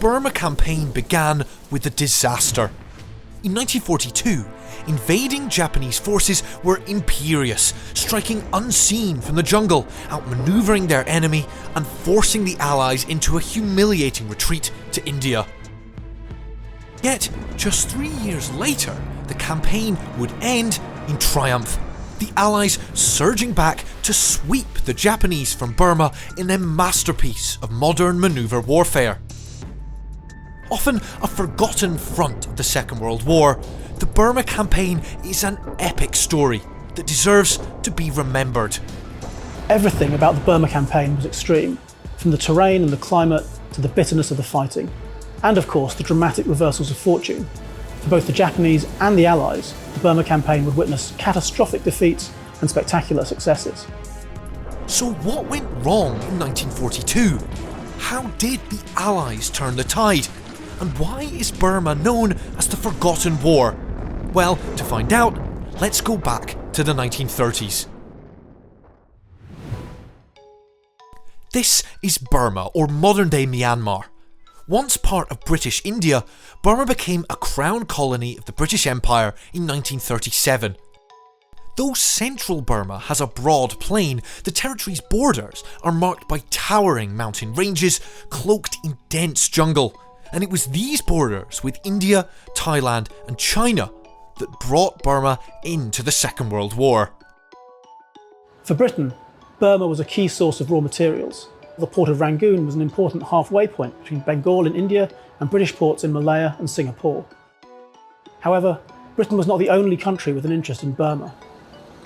Burma campaign began with a disaster. In 1942, invading Japanese forces were imperious, striking unseen from the jungle, outmanoeuvring their enemy and forcing the Allies into a humiliating retreat to India. Yet, just 3 years later, the campaign would end in triumph, the Allies surging back to sweep the Japanese from Burma in a masterpiece of modern manoeuvre warfare. Often a forgotten front of the Second World War, the Burma campaign is an epic story that deserves to be remembered. Everything about the Burma campaign was extreme, from the terrain and the climate to the bitterness of the fighting, and of course the dramatic reversals of fortune. For both the Japanese and the Allies, the Burma campaign would witness catastrophic defeats and spectacular successes. So what went wrong in 1942? How did the Allies turn the tide? And why is Burma known as the Forgotten War? Well, to find out, let's go back to the 1930s. This is Burma, or modern-day Myanmar. Once part of British India, Burma became a crown colony of the British Empire in 1937. Though central Burma has a broad plain, the territory's borders are marked by towering mountain ranges cloaked in dense jungle, and it was these borders with India, Thailand and China that brought Burma into the Second World War. For Britain, Burma was a key source of raw materials. The port of Rangoon was an important halfway point between Bengal in India and British ports in Malaya and Singapore. However, Britain was not the only country with an interest in Burma.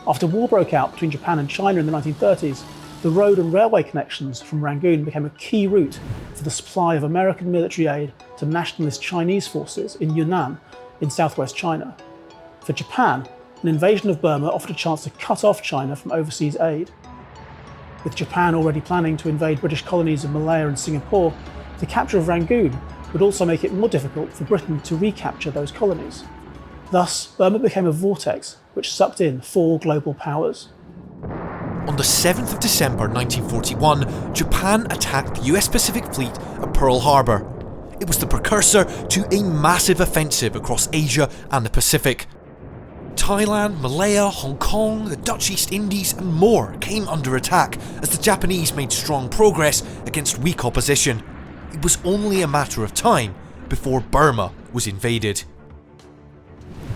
After war broke out between Japan and China in the 1930s, the road and railway connections from Rangoon became a key route for the supply of American military aid to nationalist Chinese forces in Yunnan in southwest China. For Japan, an invasion of Burma offered a chance to cut off China from overseas aid. With Japan already planning to invade British colonies of Malaya and Singapore, the capture of Rangoon would also make it more difficult for Britain to recapture those colonies. Thus, Burma became a vortex which sucked in 4 global powers. On the 7th of December 1941, Japan attacked the US Pacific Fleet at Pearl Harbor. It was the precursor to a massive offensive across Asia and the Pacific. Thailand, Malaya, Hong Kong, the Dutch East Indies and more came under attack as the Japanese made strong progress against weak opposition. It was only a matter of time before Burma was invaded.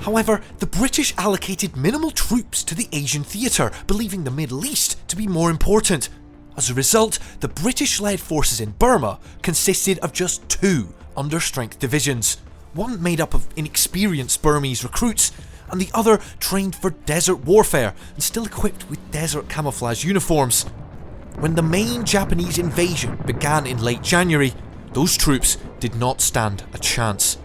However, the British allocated minimal troops to the Asian theatre, believing the Middle East to be more important. As a result, the British-led forces in Burma consisted of just 2 understrength divisions, one made up of inexperienced Burmese recruits and the other trained for desert warfare and still equipped with desert camouflage uniforms. When the main Japanese invasion began in late January, those troops did not stand a chance.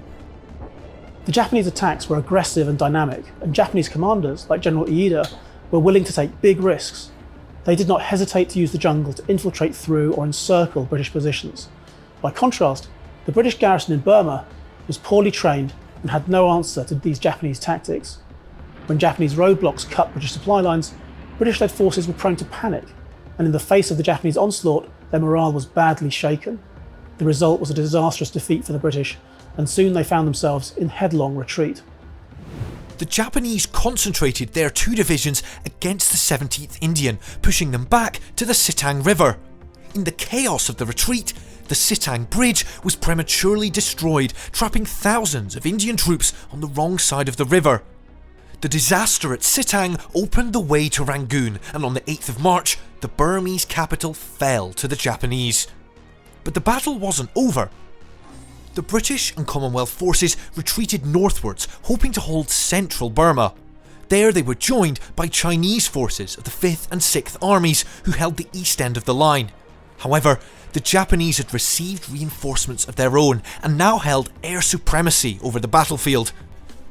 The Japanese attacks were aggressive and dynamic, and Japanese commanders, like General Iida, were willing to take big risks. They did not hesitate to use the jungle to infiltrate through or encircle British positions. By contrast, the British garrison in Burma was poorly trained and had no answer to these Japanese tactics. When Japanese roadblocks cut British supply lines, British-led forces were prone to panic, and in the face of the Japanese onslaught, their morale was badly shaken. The result was a disastrous defeat for the British, and soon they found themselves in headlong retreat. The Japanese concentrated their 2 divisions against the 17th Indian, pushing them back to the Sitang River. In the chaos of the retreat, the Sitang Bridge was prematurely destroyed, trapping thousands of Indian troops on the wrong side of the river. The disaster at Sitang opened the way to Rangoon, and on the 8th of March, the Burmese capital fell to the Japanese. But the battle wasn't over. The British and Commonwealth forces retreated northwards, hoping to hold central Burma. There they were joined by Chinese forces of the 5th and 6th Armies, who held the east end of the line. However, the Japanese had received reinforcements of their own and now held air supremacy over the battlefield.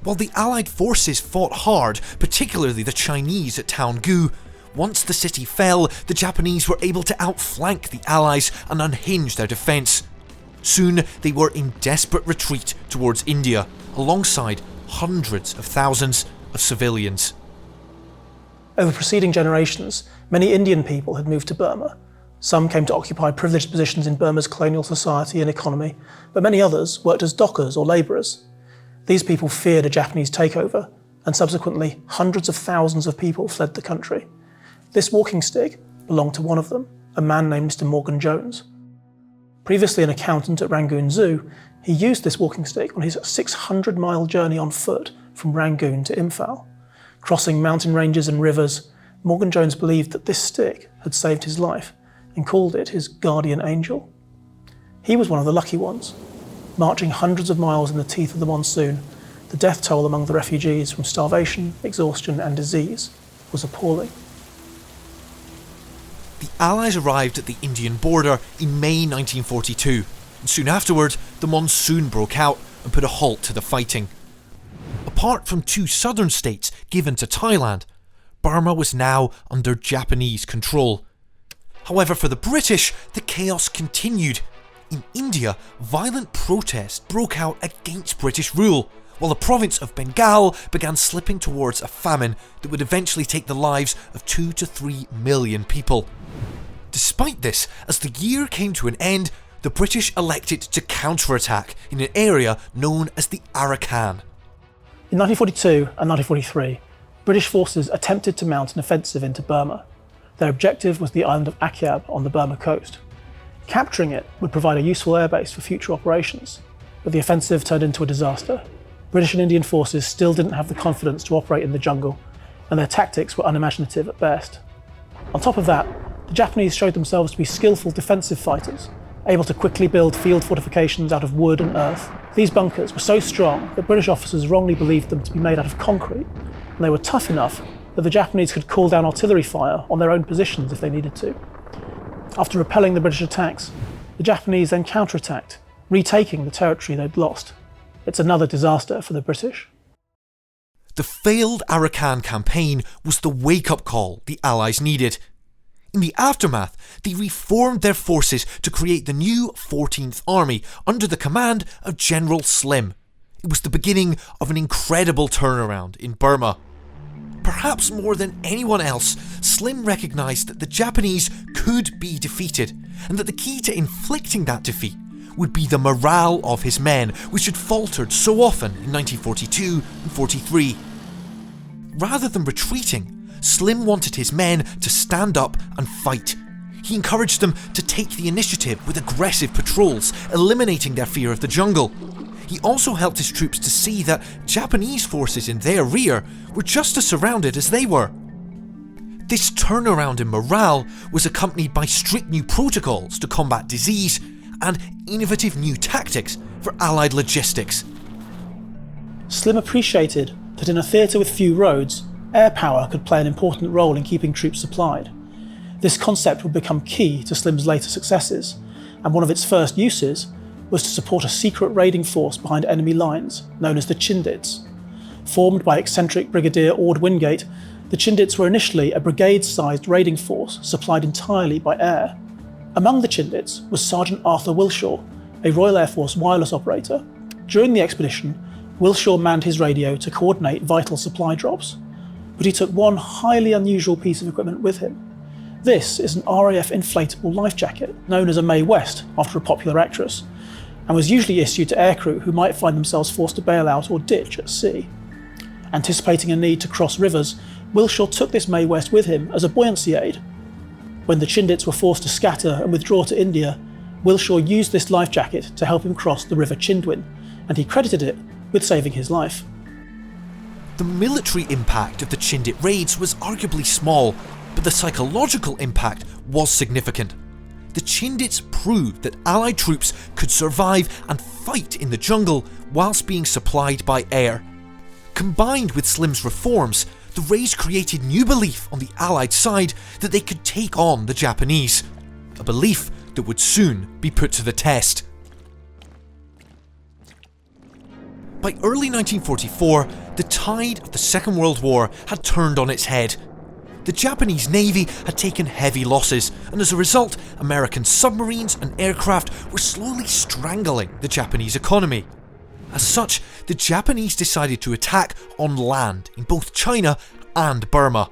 While the Allied forces fought hard, particularly the Chinese at Taungoo, once the city fell, the Japanese were able to outflank the Allies and unhinge their defence. Soon they were in desperate retreat towards India, alongside hundreds of thousands of civilians. Over preceding generations, many Indian people had moved to Burma. Some came to occupy privileged positions in Burma's colonial society and economy, but many others worked as dockers or labourers. These people feared a Japanese takeover, and subsequently hundreds of thousands of people fled the country. This walking stick belonged to one of them, a man named Mr. Morgan Jones. Previously an accountant at Rangoon Zoo, he used this walking stick on his 600-mile journey on foot from Rangoon to Imphal. Crossing mountain ranges and rivers, Morgan Jones believed that this stick had saved his life and called it his guardian angel. He was one of the lucky ones. Marching hundreds of miles in the teeth of the monsoon, the death toll among the refugees from starvation, exhaustion and disease was appalling. The Allies arrived at the Indian border in May 1942, and soon afterward the monsoon broke out and put a halt to the fighting. Apart from 2 southern states given to Thailand, Burma was now under Japanese control. However, for the British, the chaos continued. In India, violent protests broke out against British rule, while the province of Bengal began slipping towards a famine that would eventually take the lives of 2 to 3 million people. Despite this, as the year came to an end, the British elected to counterattack in an area known as the Arakan. In 1942 and 1943, British forces attempted to mount an offensive into Burma. Their objective was the island of Akyab on the Burma coast. Capturing it would provide a useful airbase for future operations, but the offensive turned into a disaster. British and Indian forces still didn't have the confidence to operate in the jungle, and their tactics were unimaginative at best. On top of that, the Japanese showed themselves to be skillful defensive fighters, able to quickly build field fortifications out of wood and earth. These bunkers were so strong that British officers wrongly believed them to be made out of concrete, and they were tough enough that the Japanese could call down artillery fire on their own positions if they needed to. After repelling the British attacks, the Japanese then counterattacked, retaking the territory they'd lost. It's another disaster for the British. The failed Arakan campaign was the wake-up call the Allies needed. In the aftermath, they reformed their forces to create the new 14th Army under the command of General Slim. It was the beginning of an incredible turnaround in Burma. Perhaps more than anyone else, Slim recognised that the Japanese could be defeated, and that the key to inflicting that defeat would be the morale of his men, which had faltered so often in 1942 and 43. Rather than retreating, Slim wanted his men to stand up and fight. He encouraged them to take the initiative with aggressive patrols, eliminating their fear of the jungle. He also helped his troops to see that Japanese forces in their rear were just as surrounded as they were. This turnaround in morale was accompanied by strict new protocols to combat disease and innovative new tactics for Allied logistics. Slim appreciated that in a theatre with few roads, air power could play an important role in keeping troops supplied. This concept would become key to Slim's later successes, and one of its first uses was to support a secret raiding force behind enemy lines, known as the Chindits. Formed by eccentric Brigadier Ord Wingate, the Chindits were initially a brigade-sized raiding force supplied entirely by air. Among the Chindits was Sergeant Arthur Wilshaw, a Royal Air Force wireless operator. During the expedition, Wilshaw manned his radio to coordinate vital supply drops, but he took one highly unusual piece of equipment with him. This is an RAF inflatable life jacket, known as a Mae West after a popular actress, and was usually issued to aircrew who might find themselves forced to bail out or ditch at sea. Anticipating a need to cross rivers, Wilshaw took this Mae West with him as a buoyancy aid. When the Chindits were forced to scatter and withdraw to India, Wilshaw used this life jacket to help him cross the River Chindwin, and he credited it with saving his life. The military impact of the Chindit raids was arguably small, but the psychological impact was significant. The Chindits proved that Allied troops could survive and fight in the jungle whilst being supplied by air. Combined with Slim's reforms, the raids created new belief on the Allied side that they could take on the Japanese, a belief that would soon be put to the test. By early 1944, the tide of the Second World War had turned on its head. The Japanese Navy had taken heavy losses, and as a result, American submarines and aircraft were slowly strangling the Japanese economy. As such, the Japanese decided to attack on land in both China and Burma.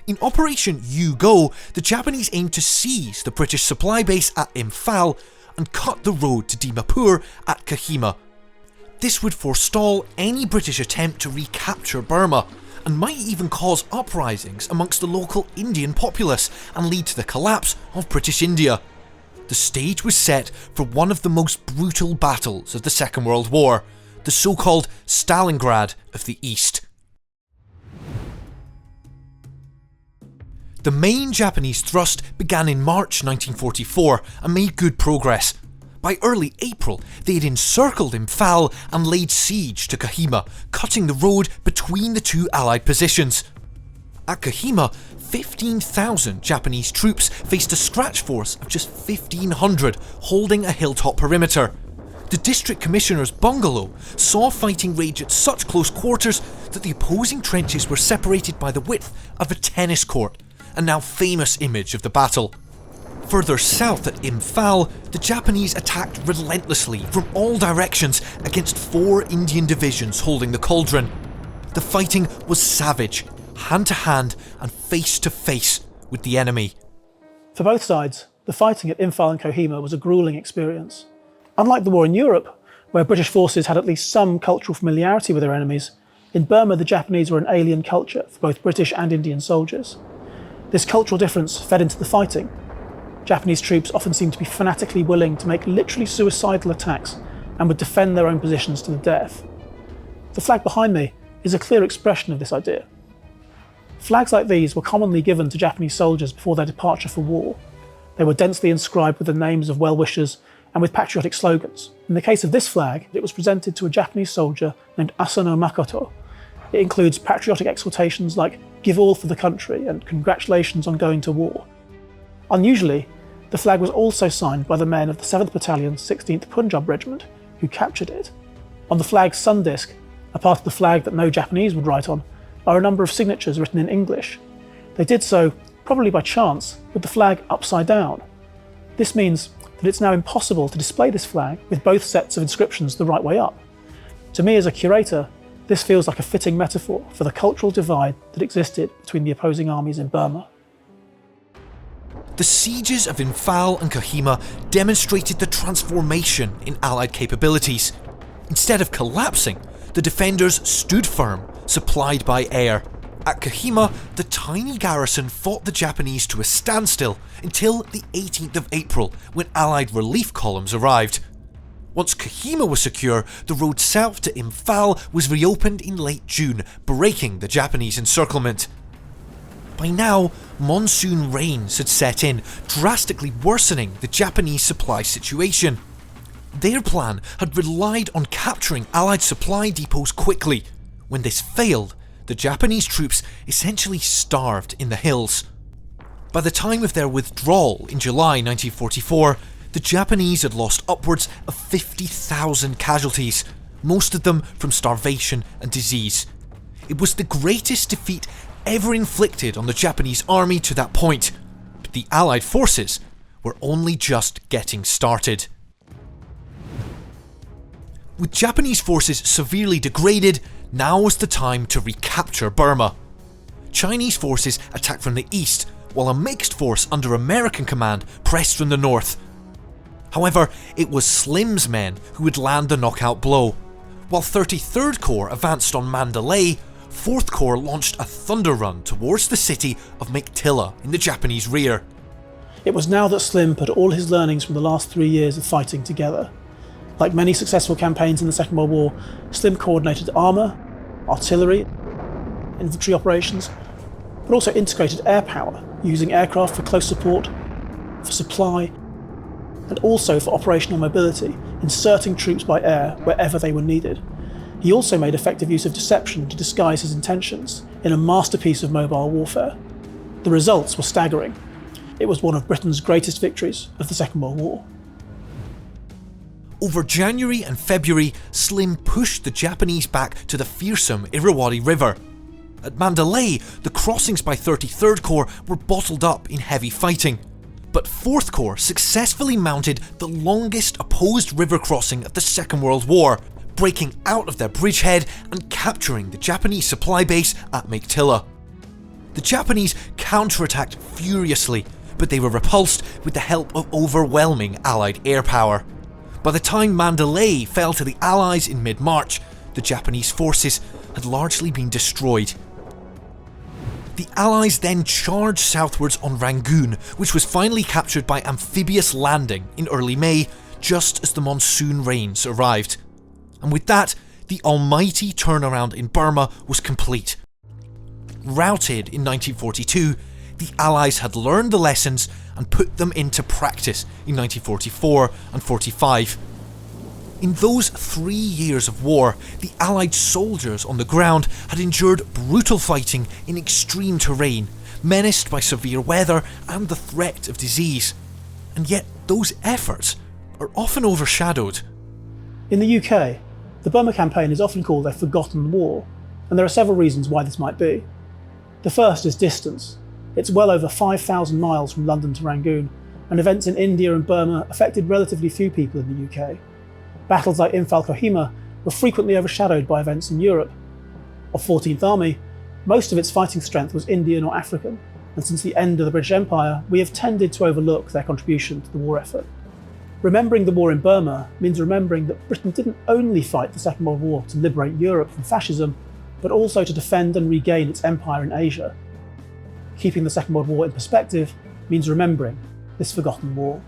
In Operation U-Go, the Japanese aimed to seize the British supply base at Imphal and cut the road to Dimapur at Kohima. This would forestall any British attempt to recapture Burma, and might even cause uprisings amongst the local Indian populace and lead to the collapse of British India. The stage was set for one of the most brutal battles of the Second World War, the so-called Stalingrad of the East. The main Japanese thrust began in March 1944 and made good progress. By early April, they had encircled Imphal and laid siege to Kohima, cutting the road between the two Allied positions. At Kohima, 15,000 Japanese troops faced a scratch force of just 1,500 holding a hilltop perimeter. The district commissioner's bungalow saw fighting rage at such close quarters that the opposing trenches were separated by the width of a tennis court, a now famous image of the battle. Further south at Imphal, the Japanese attacked relentlessly from all directions against 4 Indian divisions holding the cauldron. The fighting was savage, hand to hand and face to face with the enemy. For both sides, the fighting at Imphal and Kohima was a gruelling experience. Unlike the war in Europe, where British forces had at least some cultural familiarity with their enemies, in Burma the Japanese were an alien culture for both British and Indian soldiers. This cultural difference fed into the fighting. Japanese troops often seemed to be fanatically willing to make literally suicidal attacks and would defend their own positions to the death. The flag behind me is a clear expression of this idea. Flags like these were commonly given to Japanese soldiers before their departure for war. They were densely inscribed with the names of well-wishers and with patriotic slogans. In the case of this flag, it was presented to a Japanese soldier named Asano Makoto. It includes patriotic exhortations like "Give all for the country" and "Congratulations on going to war." Unusually, the flag was also signed by the men of the 7th Battalion 16th Punjab Regiment, who captured it. On the flag's sun disc, a part of the flag that no Japanese would write on, are a number of signatures written in English. They did so, probably by chance, with the flag upside down. This means that it's now impossible to display this flag with both sets of inscriptions the right way up. To me as a curator, this feels like a fitting metaphor for the cultural divide that existed between the opposing armies in Burma. The sieges of Imphal and Kohima demonstrated the transformation in Allied capabilities. Instead of collapsing, the defenders stood firm, supplied by air. At Kohima, the tiny garrison fought the Japanese to a standstill until the 18th of April, when Allied relief columns arrived. Once Kohima was secure, the road south to Imphal was reopened in late June, breaking the Japanese encirclement. By now, monsoon rains had set in, drastically worsening the Japanese supply situation. Their plan had relied on capturing Allied supply depots quickly. When this failed, the Japanese troops essentially starved in the hills. By the time of their withdrawal in July 1944, the Japanese had lost upwards of 50,000 casualties, most of them from starvation and disease. It was the greatest defeat ever inflicted on the Japanese army to that point, but the Allied forces were only just getting started. With Japanese forces severely degraded, now was the time to recapture Burma. Chinese forces attacked from the east, while a mixed force under American command pressed from the north. However, it was Slim's men who would land the knockout blow. While 33rd Corps advanced on Mandalay, 4th Corps launched a thunder run towards the city of Meiktila in the Japanese rear. It was now that Slim put all his learnings from the last 3 years of fighting together. Like many successful campaigns in the Second World War, Slim coordinated armour, artillery, infantry operations, but also integrated air power, using aircraft for close support, for supply, and also for operational mobility, inserting troops by air wherever they were needed. He also made effective use of deception to disguise his intentions in a masterpiece of mobile warfare. The results were staggering. It was one of Britain's greatest victories of the Second World War. Over January and February, Slim pushed the Japanese back to the fearsome Irrawaddy River. At Mandalay, the crossings by 33rd Corps were bottled up in heavy fighting, but 4th Corps successfully mounted the longest opposed river crossing of the Second World War, breaking out of their bridgehead and capturing the Japanese supply base at Meiktila. The Japanese counterattacked furiously, but they were repulsed with the help of overwhelming Allied air power. By the time Mandalay fell to the Allies in mid-March, the Japanese forces had largely been destroyed. The Allies then charged southwards on Rangoon, which was finally captured by amphibious landing in early May, just as the monsoon rains arrived. And with that, the almighty turnaround in Burma was complete. Routed in 1942, the Allies had learned the lessons and put them into practice in 1944 and 45. In those 3 years of war, the Allied soldiers on the ground had endured brutal fighting in extreme terrain, menaced by severe weather and the threat of disease. And yet those efforts are often overshadowed. In the UK, the Burma campaign is often called a forgotten war, and there are several reasons why this might be. The first is distance. It's well over 5,000 miles from London to Rangoon, and events in India and Burma affected relatively few people in the UK. Battles like Imphal Kohima were frequently overshadowed by events in Europe. Of 14th Army, most of its fighting strength was Indian or African, and since the end of the British Empire, we have tended to overlook their contribution to the war effort. Remembering the war in Burma means remembering that Britain didn't only fight the Second World War to liberate Europe from fascism, but also to defend and regain its empire in Asia. Keeping the Second World War in perspective means remembering this forgotten war.